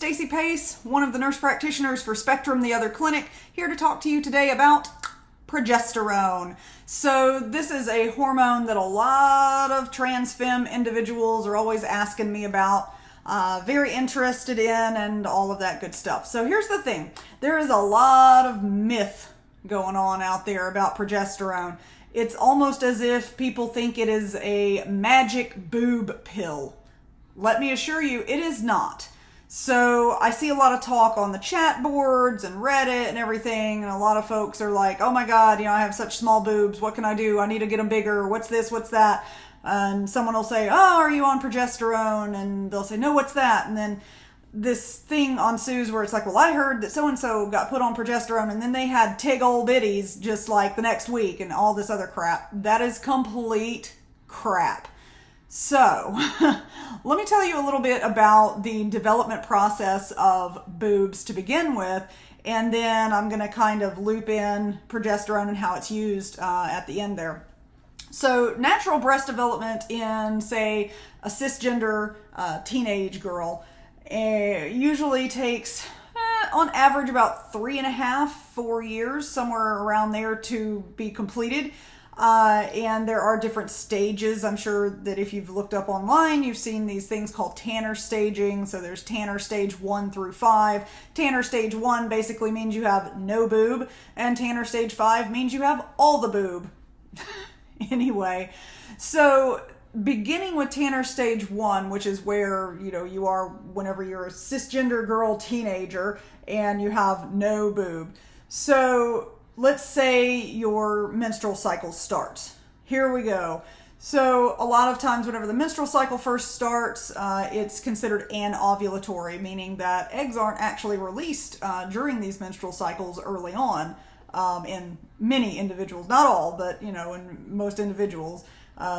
Stacy Pace, one of the nurse practitioners for Spectrum, the other clinic, here to talk to you today about progesterone. So this is a hormone that a lot of trans femme individuals are always asking me about, very interested in, and all of that good stuff. So here's the thing. There is a lot of myth going on out there about progesterone. It's almost as if people think it is a magic boob pill. Let me assure you, it is not. So I see a lot of talk on the chat boards and Reddit and everything, and a lot of folks are like, oh my God, I have such small boobs. What can I do? I need to get them bigger. What's this? What's that? And someone will say, oh, are you on progesterone? And they'll say, no, what's that? And then this thing ensues where it's like, well, I heard that so-and-so got put on progesterone and then they had tig old bitties just like the next week and all this other crap. That is complete crap. So, let me tell you a little bit about the development process of boobs to begin with, and then I'm going to kind of loop in progesterone and how it's used at the end there. So, natural breast development in, say, a cisgender teenage girl usually takes, on average, about 3.5, 4 years, somewhere around there to be completed. And there are different stages. I'm sure that if you've looked up online, you've seen these things called Tanner staging. So there's Tanner stage 1 through 5. Tanner stage 1 basically means you have no boob, and Tanner stage 5 means you have all the boob. Anyway, so beginning with Tanner stage 1, which is where, you are whenever you're a cisgender girl teenager and you have no boob. So let's say your menstrual cycle starts. Here we go. So a lot of times whenever the menstrual cycle first starts, it's considered anovulatory, meaning that eggs aren't actually released during these menstrual cycles early on in many individuals. Not all, but in most individuals,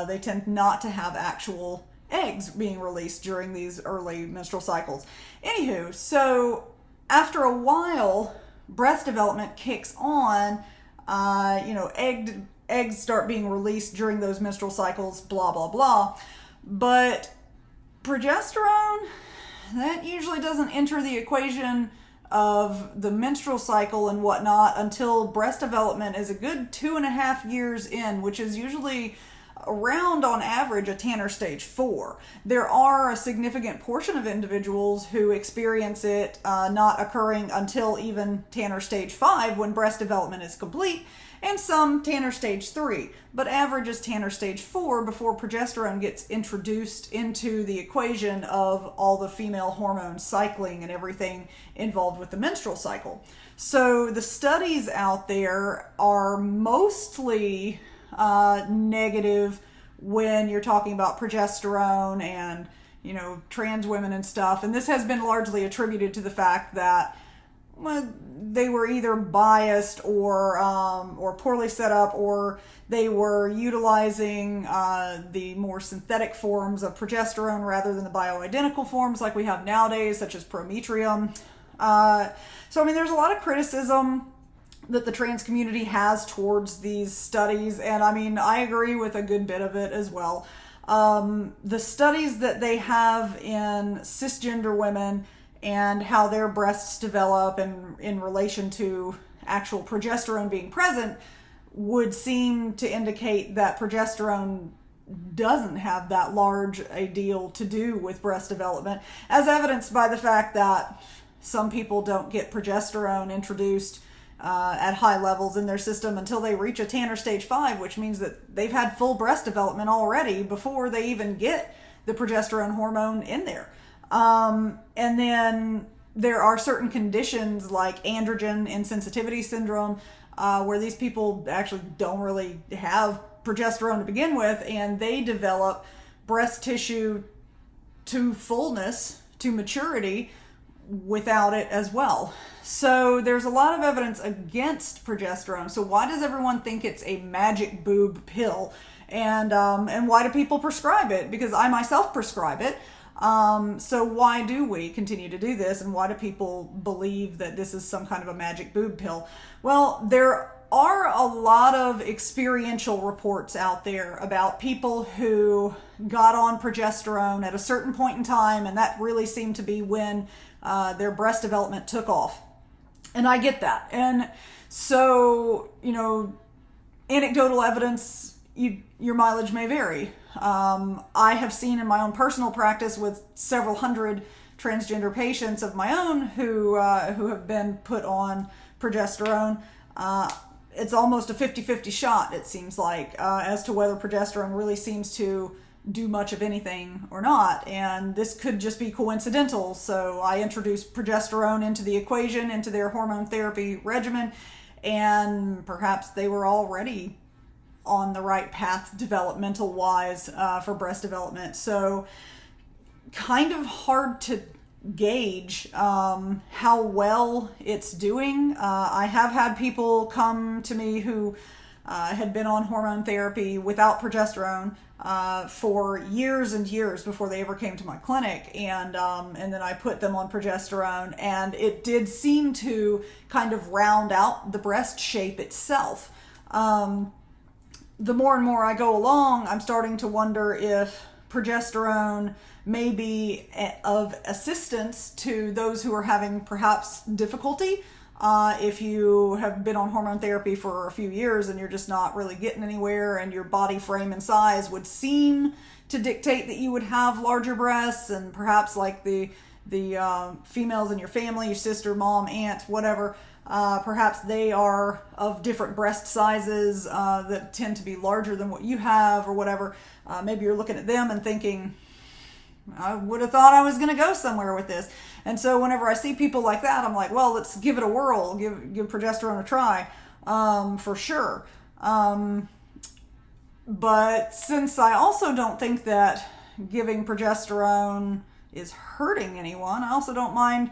they tend not to have actual eggs being released during these early menstrual cycles. Anywho, so after a while, breast development kicks on, eggs start being released during those menstrual cycles, blah, blah, blah. But progesterone, that usually doesn't enter the equation of the menstrual cycle and whatnot until breast development is a good 2.5 years in, which is usually around, on average, a Tanner stage 4. There are a significant portion of individuals who experience it not occurring until even Tanner stage 5 when breast development is complete, and some Tanner stage 3. But average is Tanner stage 4 before progesterone gets introduced into the equation of all the female hormones cycling and everything involved with the menstrual cycle. So the studies out there are mostly negative when you're talking about progesterone and trans women and stuff, and this has been largely attributed to the fact that they were either biased or poorly set up, or they were utilizing the more synthetic forms of progesterone rather than the bioidentical forms like we have nowadays, such as prometrium. So there's a lot of criticism that the trans community has towards these studies, and I agree with a good bit of it as well. The studies that they have in cisgender women and how their breasts develop and in relation to actual progesterone being present would seem to indicate that progesterone doesn't have that large a deal to do with breast development, as evidenced by the fact that some people don't get progesterone introduced at high levels in their system until they reach a Tanner stage 5, which means that they've had full breast development already before they even get the progesterone hormone in there. And then there are certain conditions like androgen insensitivity syndrome, where these people actually don't really have progesterone to begin with, and they develop breast tissue to fullness, to maturity, without it as well. So there's a lot of evidence against progesterone. So why does everyone think it's a magic boob pill? And why do people prescribe it? Because I myself prescribe it. So why do we continue to do this? And why do people believe that this is some kind of a magic boob pill? Well, there are a lot of experiential reports out there about people who got on progesterone at a certain point in time, and that really seemed to be when their breast development took off. And I get that. And so, anecdotal evidence, your mileage may vary. I have seen in my own personal practice with several hundred transgender patients of my own who have been put on progesterone. It's almost a 50-50 shot, it seems like, as to whether progesterone really seems to do much of anything or not. And this could just be coincidental. So I introduced progesterone into the equation, into their hormone therapy regimen, and perhaps they were already on the right path developmental wise for breast development. So kind of hard to gauge how well it's doing. I have had people come to me who had been on hormone therapy without progesterone for years and years before they ever came to my clinic, and then I put them on progesterone, and it did seem to kind of round out the breast shape itself. The more and more I go along, I'm starting to wonder if progesterone may be of assistance to those who are having perhaps difficulty. If you have been on hormone therapy for a few years and you're just not really getting anywhere, and your body frame and size would seem to dictate that you would have larger breasts, and perhaps like the females in your family, your sister, mom, aunt, whatever, perhaps they are of different breast sizes that tend to be larger than what you have or whatever. Maybe you're looking at them and thinking, I would have thought I was going to go somewhere with this. And so whenever I see people like that, I'm like, well, let's give it a whirl, give progesterone a try, for sure. But since I also don't think that giving progesterone is hurting anyone, I also don't mind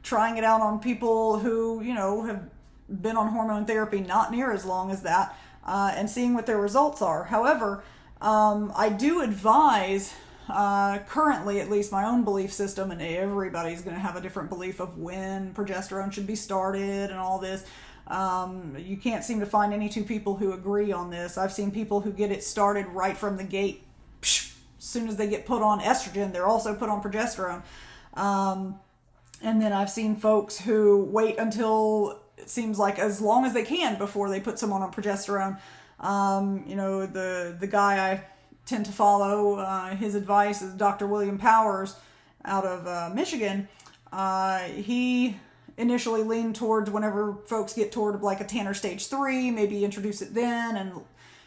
trying it out on people who, have been on hormone therapy not near as long as that, and seeing what their results are. However, I do advise, currently, at least my own belief system, and everybody's going to have a different belief of when progesterone should be started and all this. You can't seem to find any two people who agree on this. I've seen people who get it started right from the gate. As soon as they get put on estrogen, they're also put on progesterone. And then I've seen folks who wait until it seems like as long as they can before they put someone on progesterone. The guy I tend to follow, his advice is Dr. William Powers out of Michigan. He initially leaned towards whenever folks get toward like a Tanner stage 3, maybe introduce it then. And,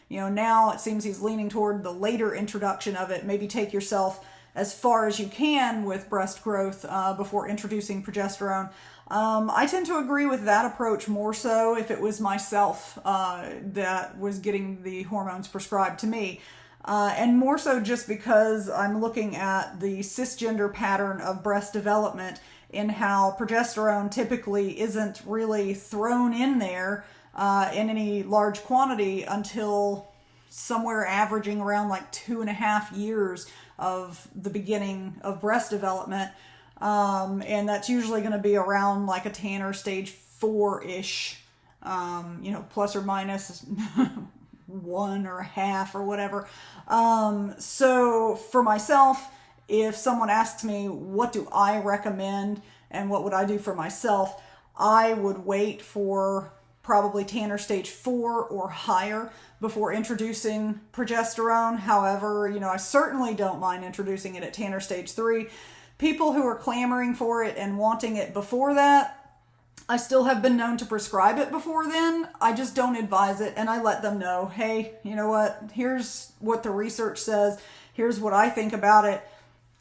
now it seems he's leaning toward the later introduction of it. Maybe take yourself as far as you can with breast growth before introducing progesterone. I tend to agree with that approach more so if it was myself that was getting the hormones prescribed to me. And more so just because I'm looking at the cisgender pattern of breast development in how progesterone typically isn't really thrown in there in any large quantity until somewhere averaging around like 2.5 years of the beginning of breast development. And that's usually going to be around like a Tanner stage 4-ish, plus or minus 1 or a half or whatever. So for myself, if someone asks me what do I recommend and what would I do for myself, I would wait for probably Tanner stage 4 or higher before introducing progesterone. However, I certainly don't mind introducing it at Tanner stage 3. People who are clamoring for it and wanting it before that, I still have been known to prescribe it before then. I just don't advise it, and I let them know, hey, you know what? Here's what the research says. Here's what I think about it.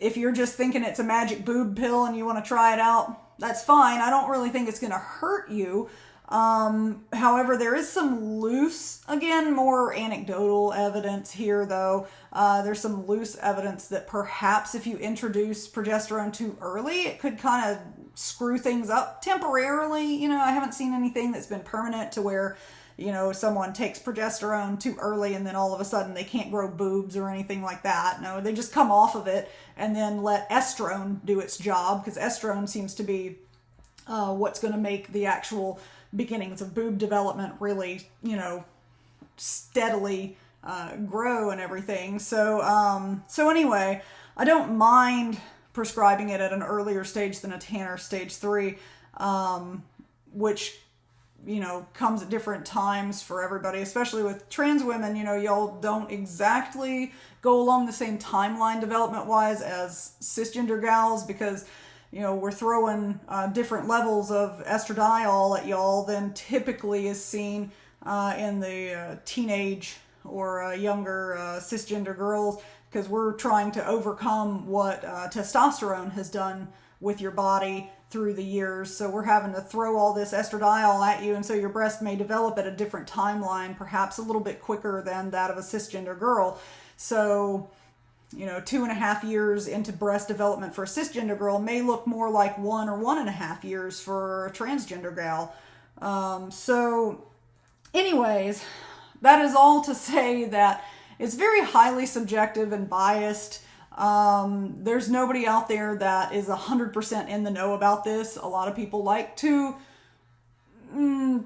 If you're just thinking it's a magic boob pill and you want to try it out, that's fine. I don't really think it's going to hurt you. However, there is some loose, again, more anecdotal evidence here, though. There's some loose evidence that perhaps if you introduce progesterone too early, it could kind of screw things up temporarily. I haven't seen anything that's been permanent to where, someone takes progesterone too early and then all of a sudden they can't grow boobs or anything like that. No, they just come off of it and then let estrone do its job, because estrone seems to be what's going to make the actual beginnings of boob development really, steadily grow and everything. So anyway, I don't mind prescribing it at an earlier stage than a Tanner stage 3, which, you know, comes at different times for everybody, especially with trans women. You know, y'all don't exactly go along the same timeline development-wise as cisgender gals, because, you know, we're throwing different levels of estradiol at y'all than typically is seen in the teenage or younger cisgender girls, because we're trying to overcome what testosterone has done with your body through the years. So we're having to throw all this estradiol at you, and so your breast may develop at a different timeline, perhaps a little bit quicker than that of a cisgender girl. So, you know, 2.5 years into breast development for a cisgender girl may look more like 1 or 1.5 years for a transgender gal. So anyways, that is all to say that it's very highly subjective and biased. There's nobody out there that is 100% in the know about this. A lot of people like to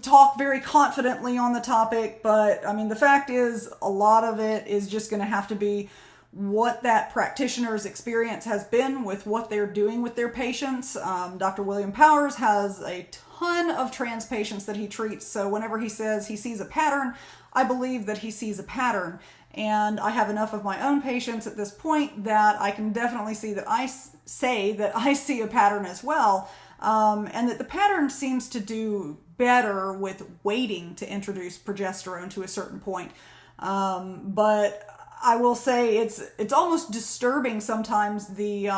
talk very confidently on the topic, but I mean, the fact is, a lot of it is just going to have to be what that practitioner's experience has been with what they're doing with their patients. Dr. William Powers has a ton of trans patients that he treats, so whenever he says he sees a pattern, I believe that he sees a pattern. And I have enough of my own patients at this point that I can definitely see that I say that I see a pattern as well, and that the pattern seems to do better with waiting to introduce progesterone to a certain point. But I will say it's almost disturbing sometimes, the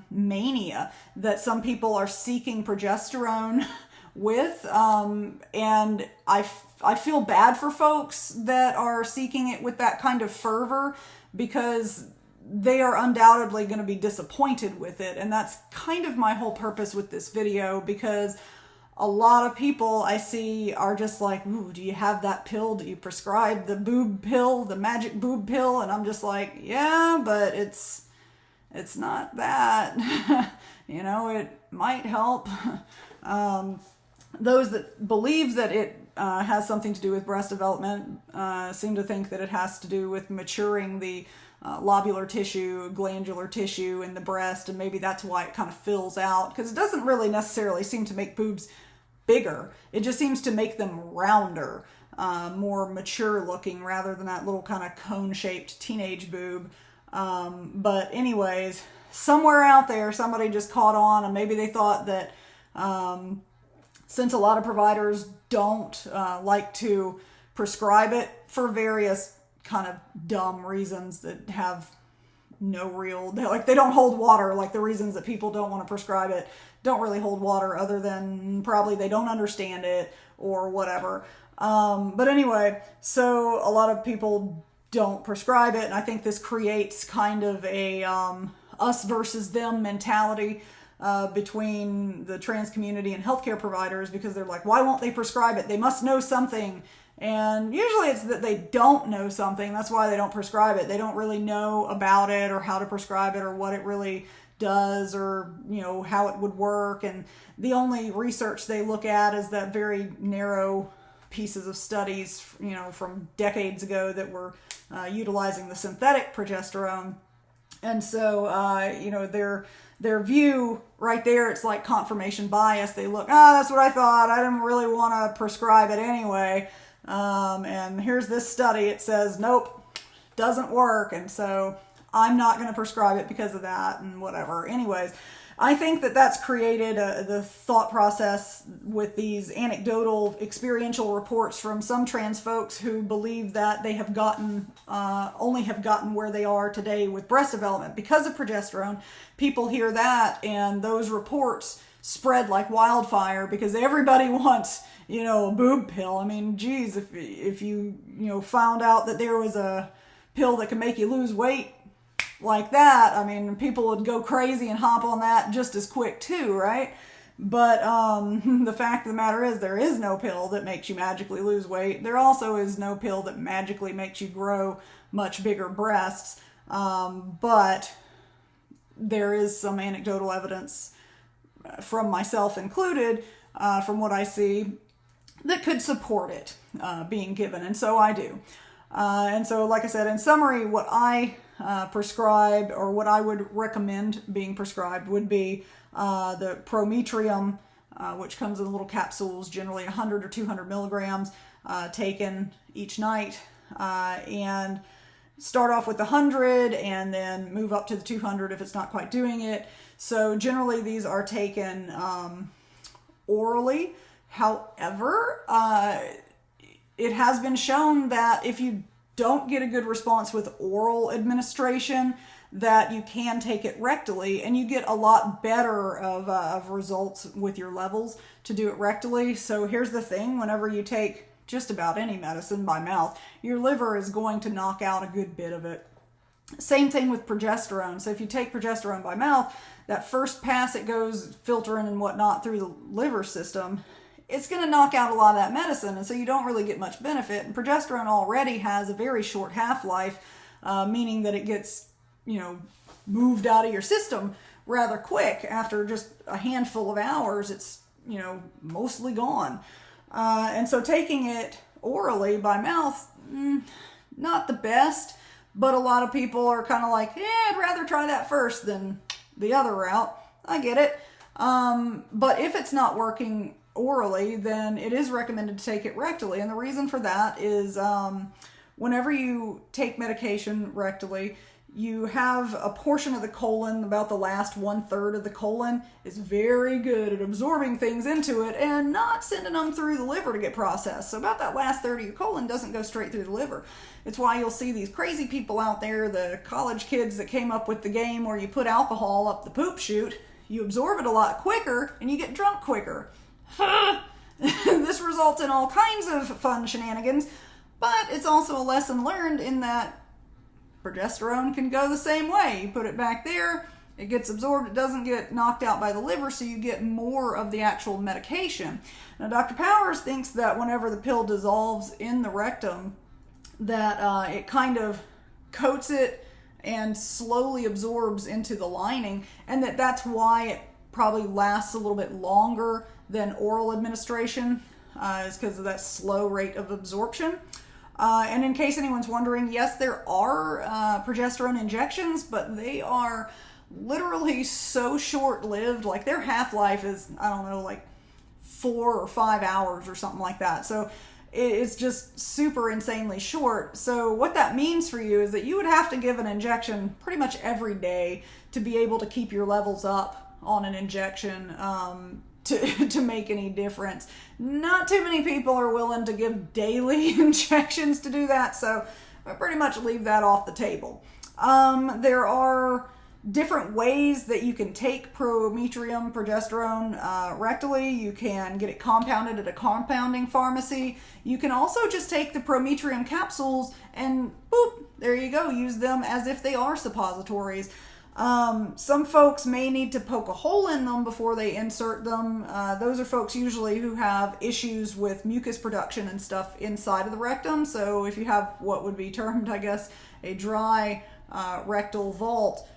mania that some people are seeking progesterone with, and I feel bad for folks that are seeking it with that kind of fervor, because they are undoubtedly going to be disappointed with it. And that's kind of my whole purpose with this video, because a lot of people I see are just like, ooh, do you have that pill? Do you prescribe the boob pill, the magic boob pill? And I'm just like, yeah, but it's not that. You know, it might help. Those that believe that it has something to do with breast development seem to think that it has to do with maturing the lobular tissue, glandular tissue in the breast, and maybe that's why it kind of fills out, because it doesn't really necessarily seem to make boobs bigger. It just seems to make them rounder, more mature looking, rather than that little kind of cone-shaped teenage boob. But anyways, somewhere out there, somebody just caught on, and maybe they thought that since a lot of providers don't like to prescribe it for various kind of dumb reasons that have no real, they don't hold water, like the reasons that people don't want to prescribe it don't really hold water, other than probably they don't understand it or whatever. But anyway, so a lot of people don't prescribe it, and I think this creates kind of a us versus them mentality between the trans community and healthcare providers, because they're like, why won't they prescribe it? They must know something. And usually it's that they don't know something. That's why they don't prescribe it. They don't really know about it, or how to prescribe it, or what it really does, or, you know, how it would work. And the only research they look at is that very narrow pieces of studies, you know, from decades ago that were utilizing the synthetic progesterone. And so, you know, their view right there, it's like confirmation bias. They look, that's what I thought. I didn't really want to prescribe it anyway. And here's this study. It says, nope, doesn't work. And so I'm not going to prescribe it because of that, and whatever. Anyways, I think that that's created the thought process with these anecdotal experiential reports from some trans folks who believe that they have only have gotten where they are today with breast development because of progesterone. People hear that, and those reports spread like wildfire, because everybody wants, you know, a boob pill. I mean, geez, if you found out that there was a pill that can make you lose weight like that, I mean, people would go crazy and hop on that just as quick too, right? But the fact of the matter is, there is no pill that makes you magically lose weight. There also is no pill that magically makes you grow much bigger breasts. But there is some anecdotal evidence, from myself included, from what I see, that could support it being given. And so I do. And so, like I said, in summary, what I prescribe, or what I would recommend being prescribed, would be the Prometrium, which comes in little capsules, generally 100 or 200 milligrams, taken each night, and start off with the 100 and then move up to the 200 if it's not quite doing it. So generally these are taken orally. However, it has been shown that if you don't get a good response with oral administration, that you can take it rectally, and you get a lot better of results with your levels to do it rectally. So here's the thing: whenever you take just about any medicine by mouth, your liver is going to knock out a good bit of it. Same thing with progesterone. So if you take progesterone by mouth, that first pass it goes filtering and whatnot through the liver system, it's going to knock out a lot of that medicine, and so you don't really get much benefit. And progesterone already has a very short half-life, meaning that it gets, moved out of your system rather quick. After just a handful of hours, it's, mostly gone. And so taking it orally by mouth, not the best, but a lot of people are kind of like, I'd rather try that first than the other route. I get it. But if it's not working orally, then it is recommended to take it rectally. And the reason for that is whenever you take medication rectally, you have a portion of the colon, about the last 1/3 of the colon, is very good at absorbing things into it and not sending them through the liver to get processed. So about that last third of your colon doesn't go straight through the liver. It's why you'll see these crazy people out there, the college kids that came up with the game where you put alcohol up the poop chute, you absorb it a lot quicker and you get drunk quicker. This results in all kinds of fun shenanigans, but it's also a lesson learned in that progesterone can go the same way. You put it back there, it gets absorbed, it doesn't get knocked out by the liver, so you get more of the actual medication. Now, Dr. Powers thinks that whenever the pill dissolves in the rectum, that it kind of coats it and slowly absorbs into the lining, and that's why it probably lasts a little bit longer than oral administration, is because of that slow rate of absorption. And in case anyone's wondering, yes, there are progesterone injections, but they are literally so short-lived. Like, their half-life is, I don't know, like 4 or 5 hours or something like that. So it's just super insanely short. So what that means for you is that you would have to give an injection pretty much every day to be able to keep your levels up on an injection to make any difference. Not too many people are willing to give daily injections to do that, so I pretty much leave that off the table. There are different ways that you can take Prometrium progesterone rectally. You can get it compounded at a compounding pharmacy. You can also just take the Prometrium capsules and boop, there you go, use them as if they are suppositories. Some folks may need to poke a hole in them before they insert them. Those are folks usually who have issues with mucus production and stuff inside of the rectum. So if you have what would be termed, I guess, a dry rectal vault,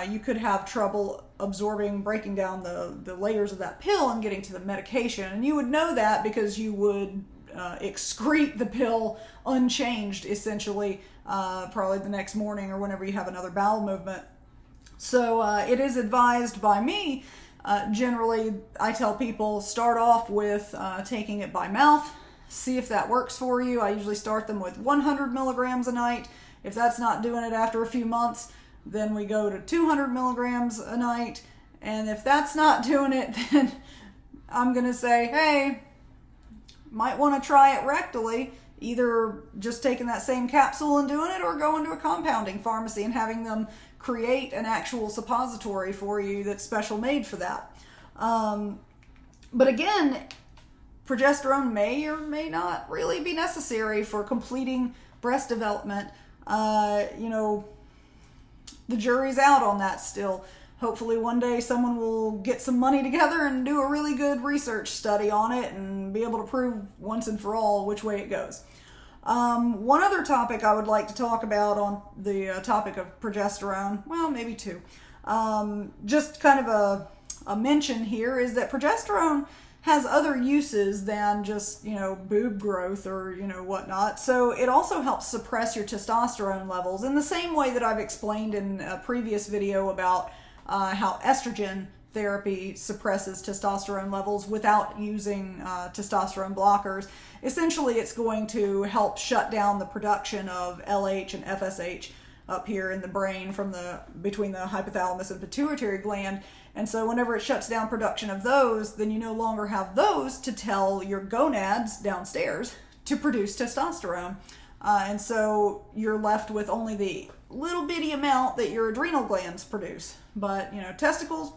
you could have trouble absorbing, breaking down the layers of that pill and getting to the medication. And you would know that because you would excrete the pill unchanged, essentially, probably the next morning or whenever you have another bowel movement. So it is advised by me, generally I tell people start off with taking it by mouth, see if that works for you. I usually start them with 100 milligrams a night. If that's not doing it after a few months, then we go to 200 milligrams a night. And if that's not doing it, then I'm going to say, hey, might want to try it rectally. Either just taking that same capsule and doing it, or going to a compounding pharmacy and having them create an actual suppository for you that's special made for that. But again, progesterone may or may not really be necessary for completing breast development. The jury's out on that still. Hopefully one day someone will get some money together and do a really good research study on it and be able to prove once and for all which way it goes. One other topic I would like to talk about on the topic of progesterone, well, maybe two, just kind of a mention here, is that progesterone has other uses than just, boob growth or, whatnot. So it also helps suppress your testosterone levels in the same way that I've explained in a previous video about how estrogen therapy suppresses testosterone levels without using testosterone blockers. Essentially, it's going to help shut down the production of LH and FSH up here in the brain between the hypothalamus and pituitary gland. And so whenever it shuts down production of those, then you no longer have those to tell your gonads downstairs to produce testosterone. And so you're left with only the little bitty amount that your adrenal glands produce. But, testicles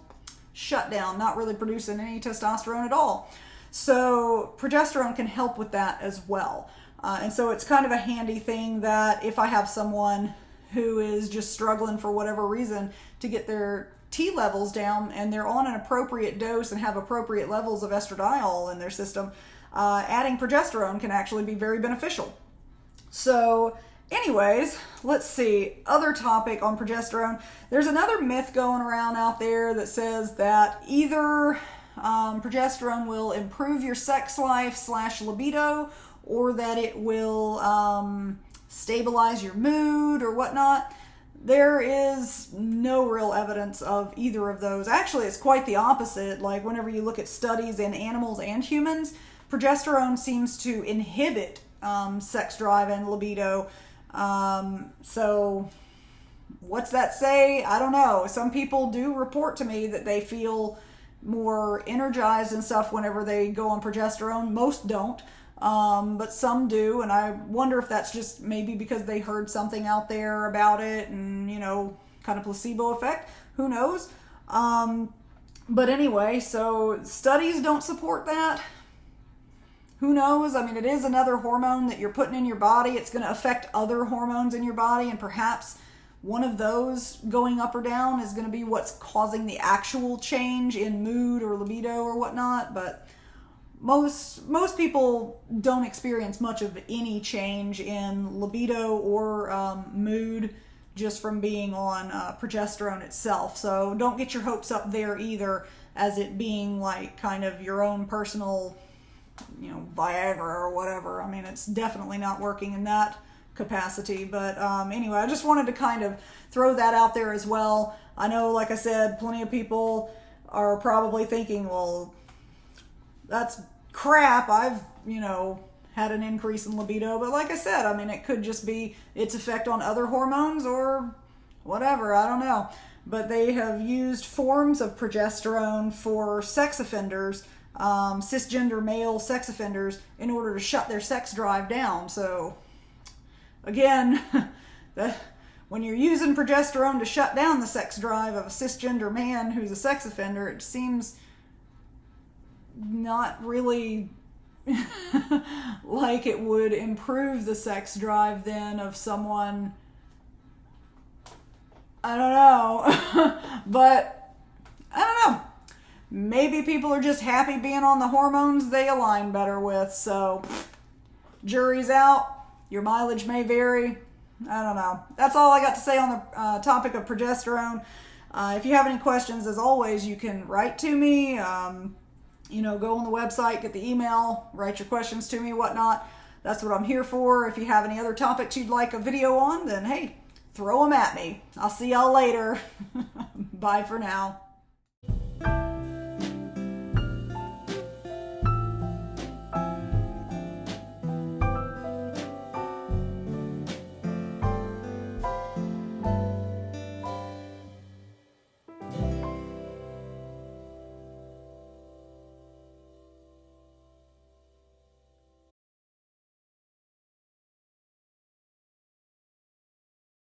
shut down, not really producing any testosterone at all. So progesterone can help with that as well. And so it's kind of a handy thing that if I have someone who is just struggling for whatever reason to get their T levels down and they're on an appropriate dose and have appropriate levels of estradiol in their system, adding progesterone can actually be very beneficial. So anyways, let's see, other topic on progesterone. There's another myth going around out there that says that either progesterone will improve your sex life / libido, or that it will stabilize your mood or whatnot. There is no real evidence of either of those. Actually, it's quite the opposite. Like whenever you look at studies in animals and humans, progesterone seems to inhibit sex drive and libido. So what's that say? I don't know. Some people do report to me that they feel more energized and stuff whenever they go on progesterone. Most don't. But some do, and I wonder if that's just maybe because they heard something out there about it and, kind of placebo effect. Who knows? But anyway, so studies don't support that. Who knows? I mean, it is another hormone that you're putting in your body. It's going to affect other hormones in your body, and perhaps one of those going up or down is going to be what's causing the actual change in mood or libido or whatnot. But most people don't experience much of any change in libido or mood just from being on progesterone itself. So don't get your hopes up there either as it being like kind of your own personal, Viagra or whatever. I mean, it's definitely not working in that capacity. But anyway, I just wanted to kind of throw that out there as well. I know, like I said, plenty of people are probably thinking, well, that's crap. I've, had an increase in libido. But like I said, I mean, it could just be its effect on other hormones or whatever. I don't know. But they have used forms of progesterone for sex offenders, cisgender male sex offenders, in order to shut their sex drive down. So again, when you're using progesterone to shut down the sex drive of a cisgender man who's a sex offender, it seems not really like it would improve the sex drive then of someone, I don't know, but I don't know. Maybe people are just happy being on the hormones they align better with. So jury's out. Your mileage may vary. I don't know. That's all I got to say on the topic of progesterone. If you have any questions, as always, you can write to me. Go on the website, get the email, write your questions to me, whatnot. That's what I'm here for. If you have any other topics you'd like a video on, then hey, throw them at me. I'll see y'all later. Bye for now.